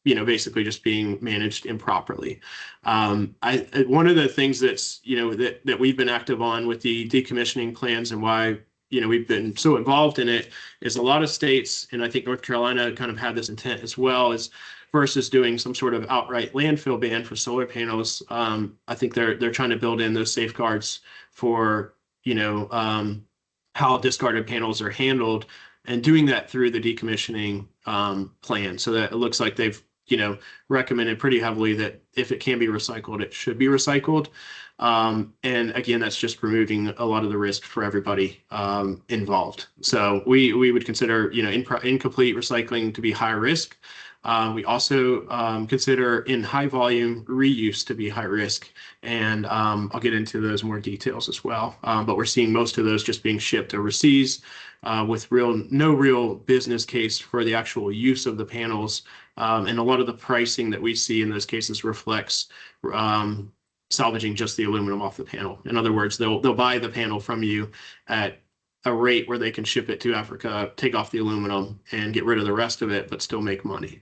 basically just being managed improperly. One of the things that's that we've been active on with the decommissioning plans, and why we've been so involved in it, is a lot of states, and I think North Carolina kind of had this intent as well, is versus doing some sort of outright landfill ban for solar panels. I think they're trying to build in those safeguards for how discarded panels are handled, and doing that through the decommissioning plan. So that it looks like they've recommended pretty heavily that if it can be recycled, it should be recycled. And again, that's just removing a lot of the risk for everybody involved. So we would consider incomplete recycling to be high risk. We also consider in high volume reuse to be high risk, and I'll get into those more details as well. But we're seeing most of those just being shipped overseas with no real business case for the actual use of the panels. And a lot of the pricing that we see in those cases reflects salvaging just the aluminum off the panel. In other words, they'll buy the panel from you at a rate where they can ship it to Africa, take off the aluminum, and get rid of the rest of it, but still make money.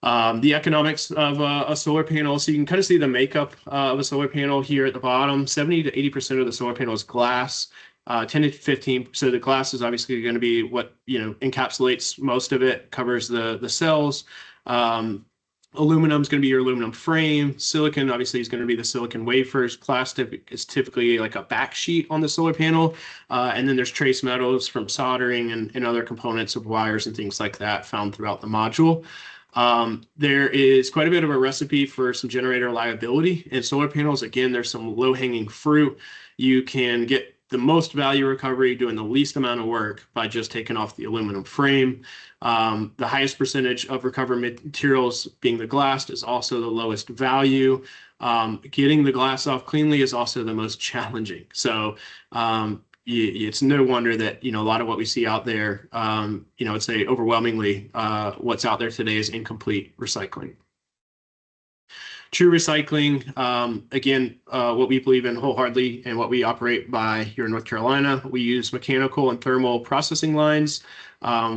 The economics of a solar panel. So you can kind of see the makeup of a solar panel here at the bottom. 70 to 80% of the solar panel is glass. 10 to 15. So the glass is obviously going to be what, encapsulates most of it, covers the cells. Aluminum is going to be your aluminum frame. Silicon obviously is going to be the silicon wafers. Plastic is typically like a back sheet on the solar panel. And then there's trace metals from soldering and other components of wires and things like that found throughout the module. There is quite a bit of a recipe for some generator liability in solar panels. Again, there's some low-hanging fruit. You can get the most value recovery doing the least amount of work by just taking off the aluminum frame. The highest percentage of recovered materials being the glass is also the lowest value. Getting the glass off cleanly is also the most challenging. So it's no wonder that, a lot of what we see out there, I'd say overwhelmingly, what's out there today is incomplete recycling. True recycling, again, what we believe in wholeheartedly and what we operate by here in North Carolina, we use mechanical and thermal processing lines.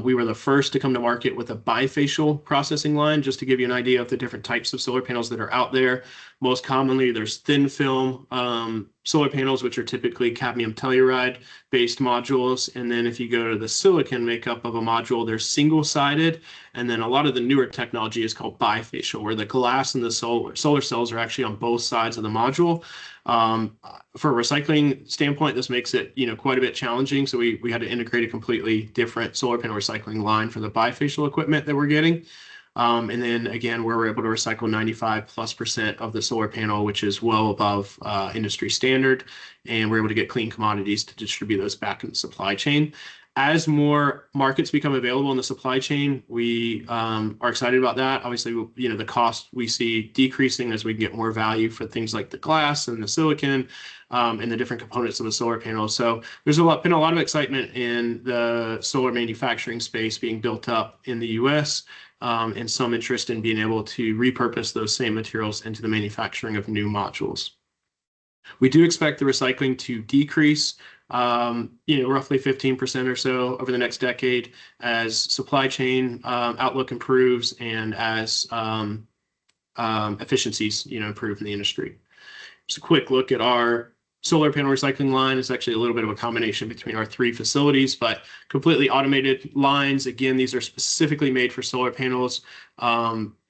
We were the first to come to market with a bifacial processing line, just to give you an idea of the different types of solar panels that are out there. Most commonly, there's thin film solar panels, which are typically cadmium telluride based modules. And then if you go to the silicon makeup of a module, they're single-sided. And then a lot of the newer technology is called bifacial, where the glass and the solar cells are actually on both sides of the module. For a recycling standpoint, this makes it, quite a bit challenging. So we had to integrate a completely different solar panel recycling line for the bifacial equipment that we're getting. And then again, where we're able to recycle 95+% of the solar panel, which is well above industry standard. And we're able to get clean commodities to distribute those back in the supply chain. As more markets become available in the supply chain, we are excited about that. Obviously, the cost we see decreasing as we get more value for things like the glass and the silicon and the different components of the solar panel. So there's been a lot of excitement in the solar manufacturing space being built up in the U.S. And some interest in being able to repurpose those same materials into the manufacturing of new modules. We do expect the recycling to decrease, roughly 15% or so over the next decade as supply chain outlook improves and as efficiencies, improve in the industry. Just a quick look at our solar panel recycling line. Is actually a little bit of a combination between our 3 facilities, but completely automated lines. Again, these are specifically made for solar panels.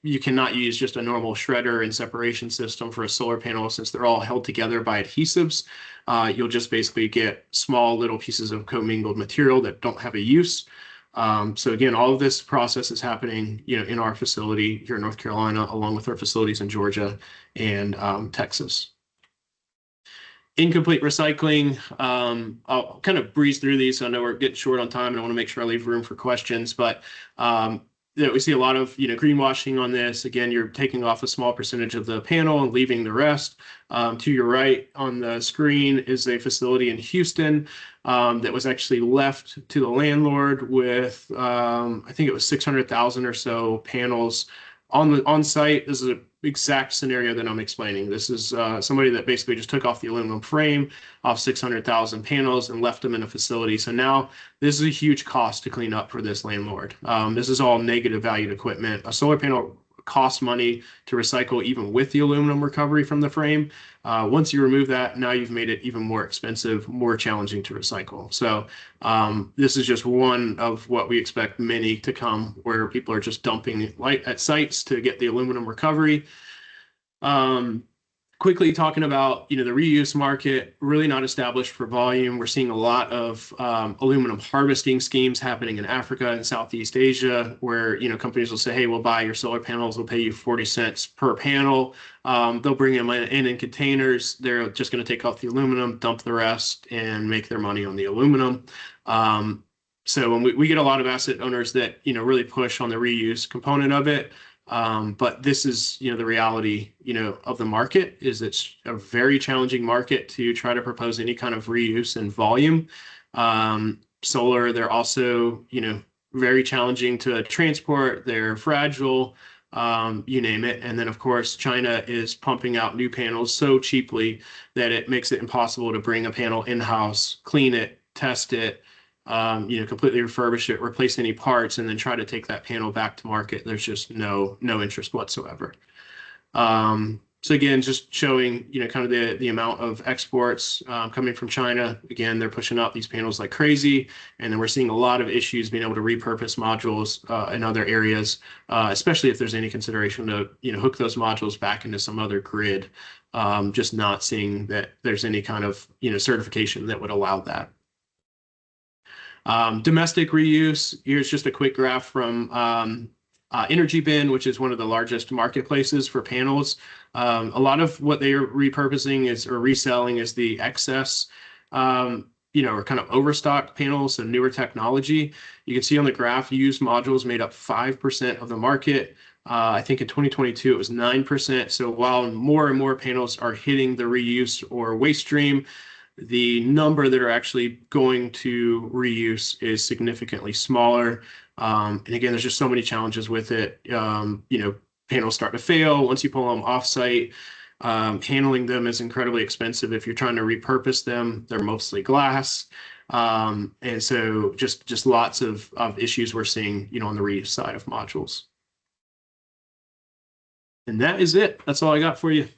You cannot use just a normal shredder and separation system for a solar panel since they're all held together by adhesives. You'll just basically get small little pieces of commingled material that don't have a use. So again, all of this process is happening, in our facility here in North Carolina, along with our facilities in Georgia and Texas. Incomplete recycling. I'll kind of breeze through these. So I know we're getting short on time and I want to make sure I leave room for questions, but we see a lot of greenwashing on this. Again, you're taking off a small percentage of the panel and leaving the rest. To your right on the screen is a facility in Houston that was actually left to the landlord with I think it was 600,000 or so panels on site. This is an exact scenario that I'm explaining. This is somebody that basically just took off the aluminum frame off 600,000 panels and left them in a facility. So now this is a huge cost to clean up for this landlord. This is all negative valued equipment. A solar panel costs money to recycle even with the aluminum recovery from the frame. Once you remove that, now you've made it even more expensive, more challenging to recycle. So this is just one of what we expect many to come, where people are just dumping at sites to get the aluminum recovery. Quickly talking about, the reuse market, really not established for volume. We're seeing a lot of aluminum harvesting schemes happening in Africa and Southeast Asia, where, companies will say, hey, we'll buy your solar panels, we'll pay you 40 cents per panel. They'll bring them in containers. They're just going to take off the aluminum, dump the rest, and make their money on the aluminum. So when we get a lot of asset owners that, really push on the reuse component of it. But this is, the reality, of the market is it's a very challenging market to try to propose any kind of reuse and volume. Solar, they're also, very challenging to transport. They're fragile, you name it. And then, of course, China is pumping out new panels so cheaply that it makes it impossible to bring a panel in-house, clean it, test it, completely refurbish it, replace any parts, and then try to take that panel back to market. There's just no interest whatsoever. So again, just showing, kind of the amount of exports coming from China. Again, they're pushing out these panels like crazy, and then we're seeing a lot of issues being able to repurpose modules in other areas, especially if there's any consideration to, hook those modules back into some other grid. Just not seeing that there's any kind of, certification that would allow that. Domestic reuse, here's just a quick graph from Energy Bin, which is one of the largest marketplaces for panels. A lot of what they are repurposing or reselling is the excess, or kind of overstock panels and newer technology. You can see on the graph, used modules made up 5% of the market. I think in 2022, it was 9%. So while more and more panels are hitting the reuse or waste stream, the number that are actually going to reuse is significantly smaller. And again, there's just so many challenges with it. Panels start to fail once you pull them offsite. Handling them is incredibly expensive if you're trying to repurpose them. They're mostly glass. And so just lots of issues we're seeing, on the reuse side of modules. And that is it. That's all I got for you.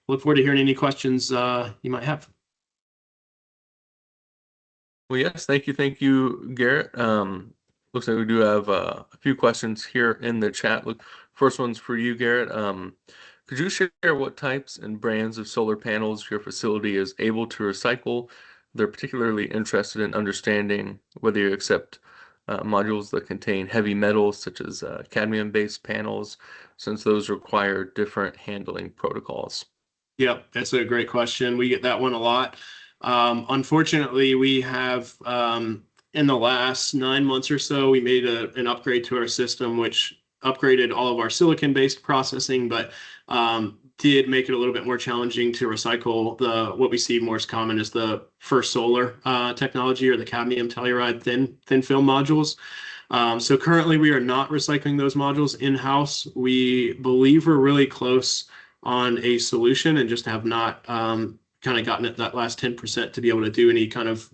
Look forward to hearing any questions you might have. Well, yes, thank you, Garrett. Looks like we do have a few questions here in the chat. Look, first one's for you, Garrett. Could you share what types and brands of solar panels your facility is able to recycle? They're particularly interested in understanding whether you accept modules that contain heavy metals, such as cadmium-based panels, since those require different handling protocols. Yep, that's a great question. We get that one a lot. Unfortunately, we have in the last 9 months or so, we made an upgrade to our system, which upgraded all of our silicon-based processing, but did make it a little bit more challenging to recycle what we see most common is the First Solar technology, or the cadmium telluride thin film modules. So currently, we are not recycling those modules in-house. We believe we're really close on a solution and just have not kind of gotten at that last 10% to be able to do any kind of,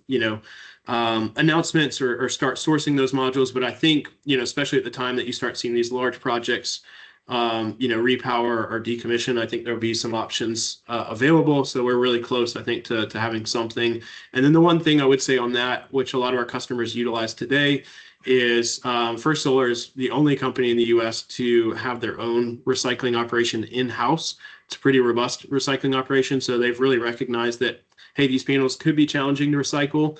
announcements or start sourcing those modules. But I think, especially at the time that you start seeing these large projects, repower or decommission, I think there'll be some options available. So we're really close, I think, to having something. And then the one thing I would say on that, which a lot of our customers utilize today, is First Solar is the only company in the US to have their own recycling operation in-house. It's a pretty robust recycling operation. So they've really recognized that, hey, these panels could be challenging to recycle.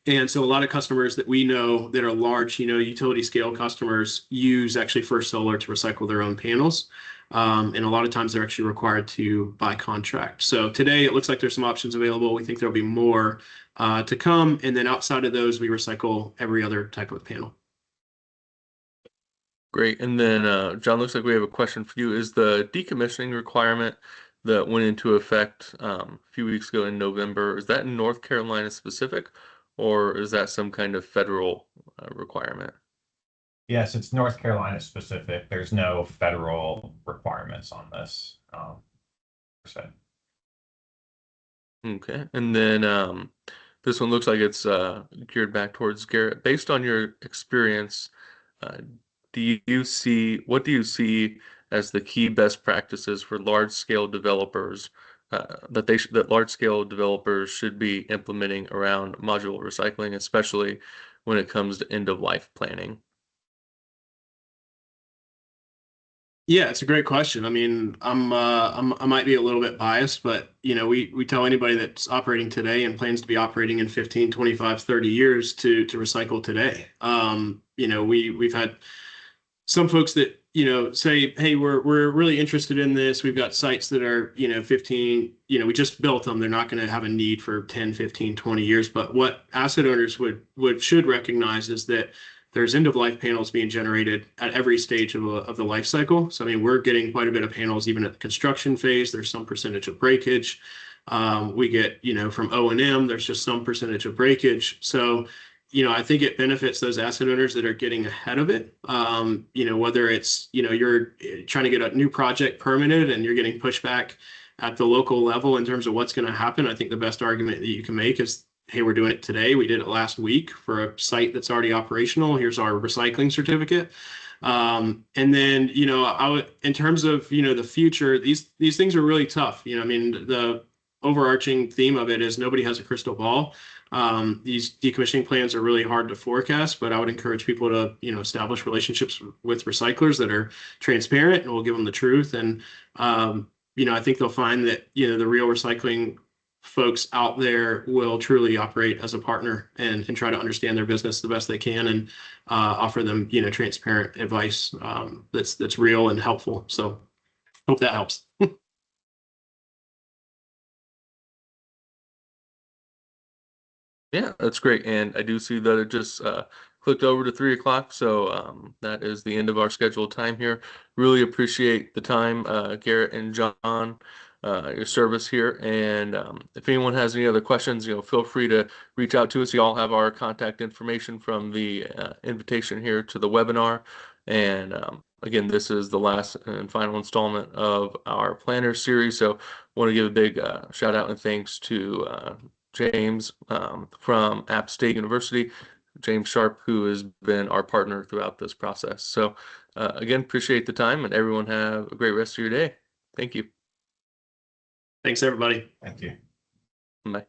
And so a lot of customers that we know that are large, utility scale customers use actually First Solar to recycle their own panels. And a lot of times they're actually required to buy contract. So today it looks like there's some options available. We think there'll be more to come. And then outside of those, we recycle every other type of panel. Great. And then, John, looks like we have a question for you. Is the decommissioning requirement that went into effect a few weeks ago in November, is that in North Carolina specific, or is that some kind of federal requirement? Yes, it's North Carolina specific. There's no federal requirements on this. Okay. And then this one looks like it's geared back towards Garrett. Based on your experience, what do you see as the key best practices for large-scale developers that large-scale developers should be implementing around modular recycling, especially when it comes to end-of-life planning? Yeah, it's a great question. I mean, I might be a little bit biased, but we tell anybody that's operating today and plans to be operating in 15, 25, 30 years to recycle today. We've had some folks that say, hey, we're really interested in this. We've got sites that are 15, we just built them. They're not going to have a need for 10, 15, 20 years. But what asset owners should recognize is that there's end-of-life panels being generated at every stage of the life cycle. So, I mean, we're getting quite a bit of panels even at the construction phase. There's some percentage of breakage. We get, from O&M, there's just some percentage of breakage. So, I think it benefits those asset owners that are getting ahead of it. Whether it's, you're trying to get a new project permitted and you're getting pushback at the local level in terms of what's going to happen. I think the best argument that you can make is hey, we're doing it today. We did it last week for a site that's already operational. Here's our recycling certificate. And then, in terms of, the future, these things are really tough. I mean, the overarching theme of it is nobody has a crystal ball. These decommissioning plans are really hard to forecast, but I would encourage people to, establish relationships with recyclers that are transparent, and will give them the truth. And, I think they'll find that, the real recycling folks out there will truly operate as a partner, and try to understand their business the best they can, and offer them, transparent advice that's real and helpful. So hope that helps. Yeah, that's great. And I do see that it just clicked over to 3 o'clock. So that is the end of our scheduled time here. Really appreciate the time, Garrett and John, your service here. And if anyone has any other questions, feel free to reach out to us. You all have our contact information from the invitation here to the webinar. And again, this is the last and final installment of our planner series. So want to give a big shout out and thanks to James from App State University, James Sharp, who has been our partner throughout this process. So again, appreciate the time, and everyone have a great rest of your day. Thank you. Thanks, everybody. Thank you. Bye.